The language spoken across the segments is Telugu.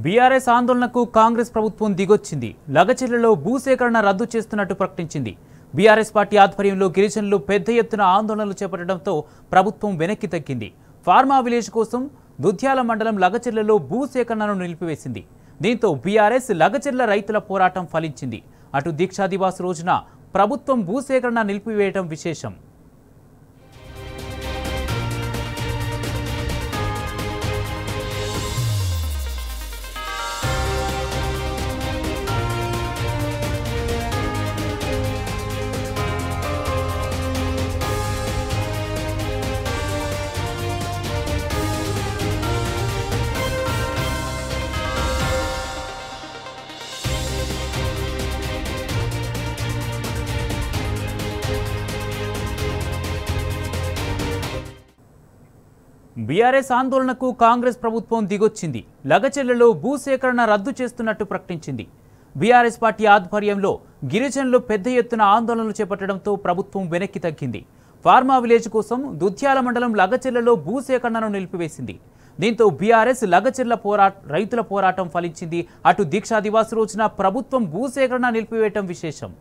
బీఆర్ఎస్ ఆందోళనకు కాంగ్రెస్ ప్రభుత్వం దిగొచ్చింది. లగచెర్లలో భూసేకరణ రద్దు చేస్తున్నట్టు ప్రకటించింది. బీఆర్ఎస్ పార్టీ ఆధ్వర్యంలో గిరిజనులు పెద్ద ఎత్తున ఆందోళనలు చేపట్టడంతో ప్రభుత్వం వెనక్కి తగ్గింది. ఫార్మా విలేజ్ కోసం దుధ్యాల మండలం లగచెర్లలో భూసేకరణను నిలిపివేసింది. దీంతో బీఆర్ఎస్ లగచెర్ల రైతుల పోరాటం ఫలించింది. అటు దీక్షా దివాస్ రోజున ప్రభుత్వం భూసేకరణ నిలిపివేయడం విశేషం. బీఆర్ఎస్ ఆందోళనకు కాంగ్రెస్ ప్రభుత్వం దిగొచ్చింది. లగచెర్లలో భూసేకరణ రద్దు చేస్తున్నట్టు ప్రకటించింది. బీఆర్ఎస్ పార్టీ ఆధ్వర్యంలో గిరిజనులు పెద్ద ఎత్తున ఆందోళనలు చేపట్టడంతో ప్రభుత్వం వెనక్కి తగ్గింది. ఫార్మా విలేజ్ కోసం దుధ్యాల మండలం లగచెర్లలో భూసేకరణను నిలిపివేసింది. దీంతో బీఆర్ఎస్ లగచెర్ల రైతుల పోరాటం ఫలించింది. అటు దీక్షా దివాస్ రోజున ప్రభుత్వం భూసేకరణ నిలిపివేయటం విశేషం.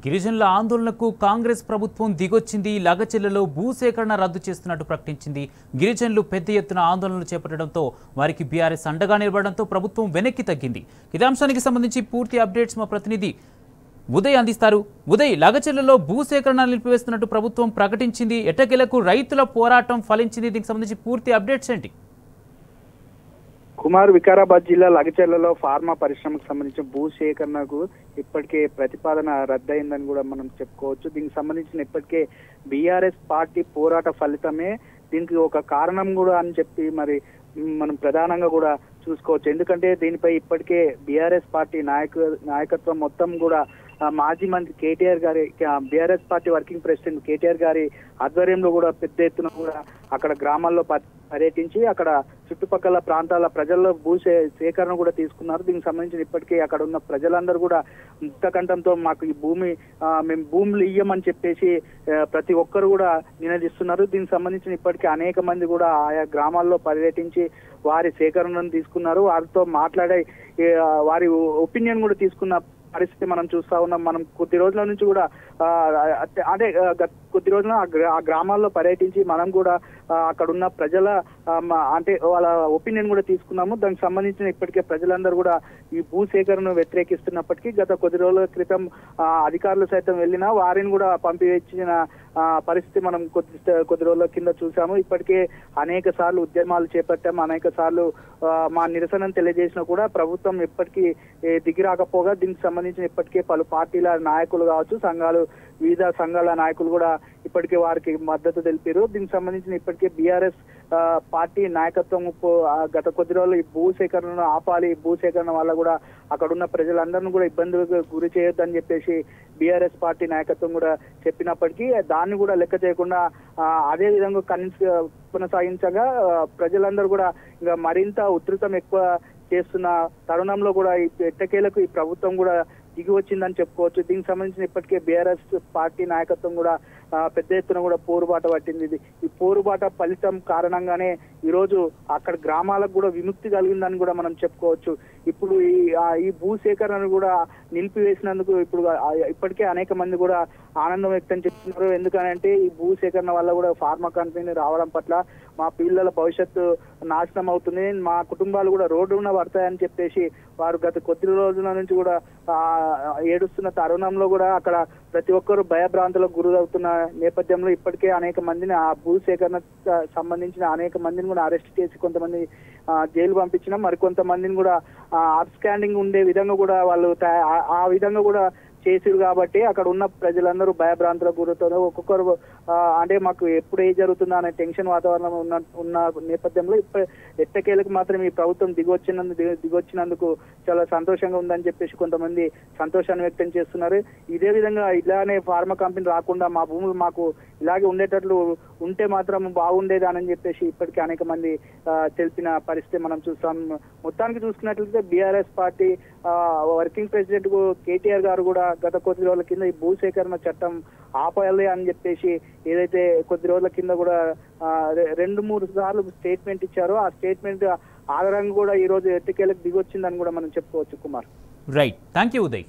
గిరిజనుల ఆందోళనకు కాంగ్రెస్ ప్రభుత్వం దిగొచ్చింది. లగచెర్లలో భూసేకరణ రద్దు చేస్తున్నట్టు ప్రకటించింది. గిరిజనులు పెద్ద ఎత్తున ఆందోళనలు చేపట్టడంతో వారికి బీఆర్ఎస్ అండగా నిలబడడంతో ప్రభుత్వం వెనక్కి తగ్గింది. ఇదే అంశానికి సంబంధించి పూర్తి అప్డేట్స్ మా ప్రతినిధి ఉదయ్ అందిస్తారు. ఉదయ్, లగచెర్లలో భూసేకరణ నిలిపివేస్తున్నట్టు ప్రభుత్వం ప్రకటించింది. ఎట్టకేలకు రైతుల పోరాటం ఫలించింది. దీనికి సంబంధించి పూర్తి అప్డేట్స్ ఏంటి? కుమార్, వికారాబాద్ జిల్లా లగచెర్లలో ఫార్మా పరిశ్రమకు సంబంధించిన భూసేకరణకు ఇప్పటికే ప్రతిపాదన రద్దయిందని కూడా మనం చెప్పుకోవచ్చు. దీనికి సంబంధించిన ఇప్పటికే బీఆర్ఎస్ పార్టీ పోరాట ఫలితమే దీనికి ఒక కారణం కూడా అని చెప్పి మనం ప్రధానంగా కూడా చూసుకోవచ్చు. ఎందుకంటే దీనిపై ఇప్పటికే బీఆర్ఎస్ పార్టీ నాయకత్వం మొత్తం కూడా మాజీ మంత్రి కేటీఆర్ గారి, BRS party working president KTR గారి ఆధ్వర్యంలో కూడా పెద్ద ఎత్తున కూడా అక్కడ గ్రామాల్లో పర్యటించి అక్కడ చుట్టుపక్కల ప్రాంతాల ప్రజల్లో సేకరణ కూడా తీసుకున్నారు. దీనికి సంబంధించిన ఇప్పటికే అక్కడ ఉన్న ప్రజలందరూ కూడా ముక్తకంఠంతో మాకు ఈ మేము భూములు ఇయ్యమని చెప్పేసి ప్రతి ఒక్కరు కూడా నినదిస్తున్నారు. దీనికి సంబంధించిన ఇప్పటికే అనేక మంది కూడా ఆయా గ్రామాల్లో పర్యటించి వారి సేకరణను తీసుకున్నారు. వారితో మాట్లాడే వారి ఒపీనియన్ కూడా తీసుకున్న పరిస్థితి మనం చూస్తా ఉన్నాం. మనం కొద్ది రోజుల నుంచి కూడా కొద్ది రోజుల ఆ గ్రామాల్లో పర్యటించి మనం కూడా అక్కడ ఉన్న ప్రజల వాళ్ళ ఒపీనియన్ కూడా తీసుకున్నాము. దానికి సంబంధించిన ఇప్పటికే ప్రజలందరూ కూడా ఈ భూసేకరణను వ్యతిరేకిస్తున్నప్పటికీ గత కొద్ది రోజుల క్రితం అధికారులు సైతం వెళ్ళినా వారిని కూడా పంపివేసిన పరిస్థితి మనం కొద్ది రోజుల కింద చూసాము. ఇప్పటికే అనేక సార్లు ఉద్యమాలు చేపట్టాం, అనేక సార్లు మా నిరసనను తెలియజేసినా కూడా ప్రభుత్వం ఇప్పటికీ దిగి రాకపోగా దీనికి సంబంధించిన ఇప్పటికే పలు పార్టీల నాయకులు కావచ్చు, వివిధ సంఘాల నాయకులు కూడా ఇప్పటికే వారికి మద్దతు తెలిపారు. దీనికి సంబంధించిన ఇప్పటికే బీఆర్ఎస్ పార్టీ నాయకత్వం గత కొద్ది రోజులు ఈ భూసేకరణను ఆపాలి, భూసేకరణ వల్ల కూడా అక్కడ ఉన్న ప్రజలందరినీ కూడా ఇబ్బందులకు గురి చేయొద్దని చెప్పేసి బీఆర్ఎస్ పార్టీ నాయకత్వం కూడా చెప్పినప్పటికీ దాన్ని కూడా లెక్క చేయకుండా అదే విధంగా కొనసాగించగా ప్రజలందరూ కూడా ఇంకా మరింత ఉధృతం ఎక్కువ చేస్తున్న తరుణంలో కూడా ఈ ఎట్టకేలకు ఈ ప్రభుత్వం కూడా దిగి వచ్చిందని చెప్పుకోవచ్చు. దీనికి సంబంధించిన ఇప్పటికే బీఆర్ఎస్ పార్టీ నాయకత్వం కూడా పెద్ద ఎత్తున కూడా పోరుబాట పట్టింది. ఈ పోరుబాట ఫలితం కారణంగానే ఈ రోజు అక్కడ గ్రామాలకు కూడా విముక్తి కలిగిందని కూడా మనం చెప్పుకోవచ్చు. ఇప్పుడు ఈ భూసేకరణను కూడా నిలిపివేసినందుకు ఇప్పటికే అనేక మంది కూడా ఆనందం వ్యక్తం చేస్తున్నారు. ఎందుకనంటే ఈ భూసేకరణ వల్ల కూడా ఫార్మా కంపెనీ రావడం పట్ల మా పిల్లల భవిష్యత్తు నాశనం అవుతుంది, మా కుటుంబాలు కూడా రోడ్డున పడతాయని చెప్పేసి వారు గత కొద్ది రోజుల నుంచి కూడా ఏడుస్తున్న తరుణంలో కూడా అక్కడ ప్రతి ఒక్కరు భయభ్రాంతులకు గురవుతున్న నేపథ్యంలో ఇప్పటికే అనేక మందిని ఆ భూసేకరణ సంబంధించిన అనేక మందిని కూడా అరెస్ట్ చేసి కొంతమంది జైలు పంపించిన, మరికొంతమందిని కూడా అబ్స్కాండింగ్ ఉండే విధంగా కూడా వాళ్ళు ఆ విధంగా కూడా చేసిరు. కాబట్టి అక్కడ ఉన్న ప్రజలందరూ భయభ్రాంతులకు గురవుతారు. ఒక్కొక్కరు అంటే మాకు ఎప్పుడు ఏం జరుగుతుందా అనే టెన్షన్ వాతావరణం ఉన్న నేపథ్యంలో ఎట్టకేలకు మాత్రం ఈ ప్రభుత్వం దిగొచ్చినందుకు చాలా సంతోషంగా ఉందని చెప్పేసి కొంతమంది సంతోషాన్ని వ్యక్తం చేస్తున్నారు. ఇదే విధంగా ఇలానే ఫార్మా కంపెనీ రాకుండా మా భూములు మాకు ఇలాగే ఉండేటట్లు ఉంటే మాత్రం బాగుండేదానని చెప్పేసి ఇప్పటికీ అనేక మంది తెలిపిన పరిస్థితి మనం చూస్తాం. మొత్తానికి చూసుకున్నట్లయితే BRS party working president KTR గారు కూడా గత కొద్ది రోజుల కింద ఈ భూసేకరణ చట్టం ఆపాలి అని చెప్పేసి ఏదైతే కొద్ది రోజుల కింద కూడా 2-3 సార్లు స్టేట్మెంట్ ఇచ్చారో ఆ స్టేట్మెంట్ ఆధారంగా కూడా ఈ రోజు ఎట్టకేలకు దిగొచ్చిందని కూడా మనం చెప్పుకోవచ్చు Kumar. Right, thank you Uday.